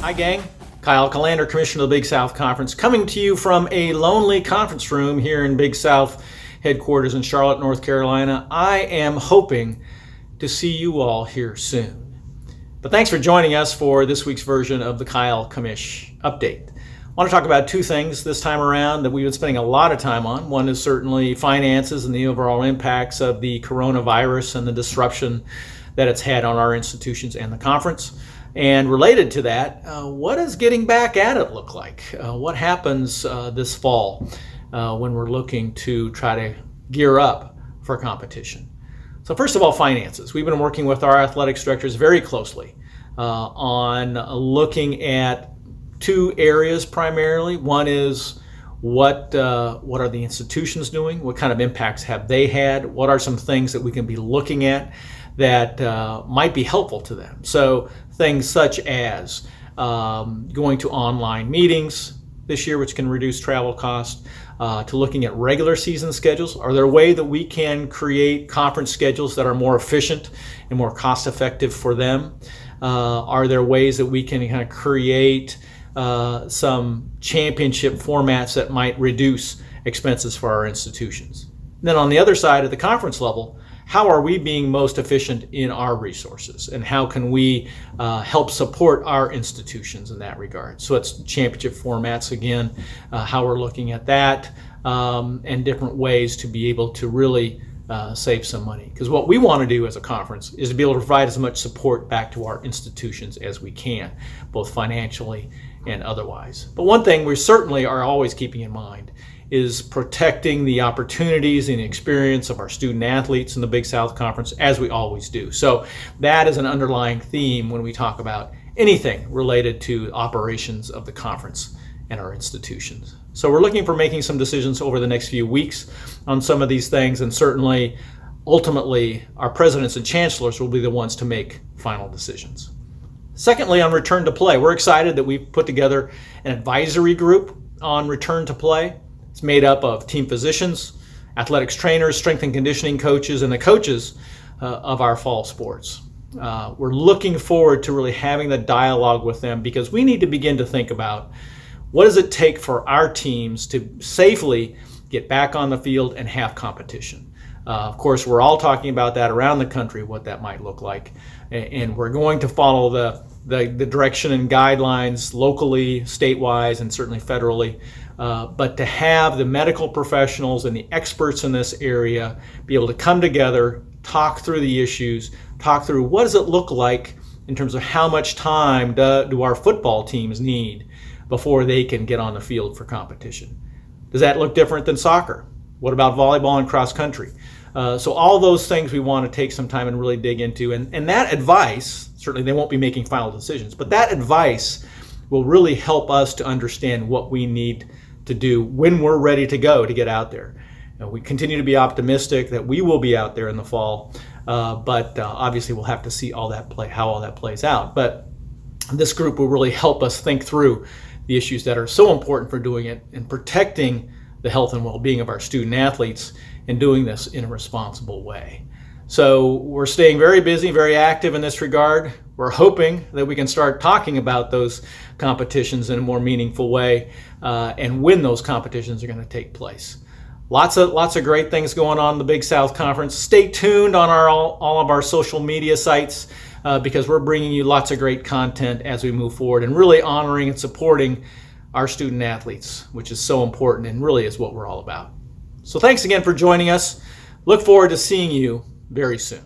Hi, gang. Kyle Kallander, Commissioner of the Big South Conference, coming to you from a lonely conference room here in Big South headquarters in Charlotte, North Carolina. I am hoping to see you all here soon. But thanks for joining us for this week's version of the Kyle Commish Update. I want to talk about two things this time around that we've been spending a lot of time on. One is certainly finances and the overall impacts of the coronavirus and the disruption that it's had on our institutions and the conference. And related to that, what does getting back at it look like? What happens this fall when we're looking to try to gear up for competition? So first of all, finances. We've been working with our athletics directors very closely on looking at two areas primarily. One is what are the institutions doing? What kind of impacts have they had? What are some things that we can be looking at that might be helpful to them? So things such as going to online meetings this year, which can reduce travel costs, to looking at regular season schedules. Are there a way that we can create conference schedules that are more efficient and more cost effective for them? Are there ways that we can kind of create some championship formats that might reduce expenses for our institutions? Then on the other side, at the conference level, how are we being most efficient in our resources, and how can we help support our institutions in that regard? So it's championship formats again, how we're looking at that, and different ways to be able to really save some money. Because what we want to do as a conference is to be able to provide as much support back to our institutions as we can, both financially and otherwise. But one thing we certainly are always keeping in mind is protecting the opportunities and experience of our student athletes in the Big South Conference, as we always do. So that is an underlying theme when we talk about anything related to operations of the conference and our institutions. So we're looking for making some decisions over the next few weeks on some of these things, and certainly, ultimately, our presidents and chancellors will be the ones to make final decisions. Secondly, on return to play, we're excited that we've put together an advisory group on return to play. It's made up of team physicians, athletics trainers, strength and conditioning coaches, and the coaches of our fall sports. We're looking forward to really having the dialogue with them, because we need to begin to think about what does it take for our teams to safely get back on the field and have competition. Of course, we're all talking about that around the country, what that might look like. And we're going to follow the direction and guidelines locally, statewide, and certainly federally. But to have the medical professionals and the experts in this area be able to come together, talk through the issues, talk through what does it look like in terms of how much time do our football teams need before they can get on the field for competition. Does that look different than soccer? What about volleyball and cross country? So all those things we want to take some time and really dig into. And that advice, certainly they won't be making final decisions, but that advice will really help us to understand what we need to do when we're ready to go to get out there. We continue to be optimistic that we will be out there in the fall, but obviously we'll have to see how all that plays out. But this group will really help us think through the issues that are so important for doing it and protecting the health and well-being of our student athletes, and doing this in a responsible way. So we're staying very busy, very active in this regard. We're hoping that we can start talking about those competitions in a more meaningful way, and when those competitions are going to take place. Lots of great things going on in the Big South Conference. Stay tuned on all of our social media sites, because we're bringing you lots of great content as we move forward, and really honoring and supporting our student athletes, which is so important and really is what we're all about. So thanks again for joining us. Look forward to seeing you very soon.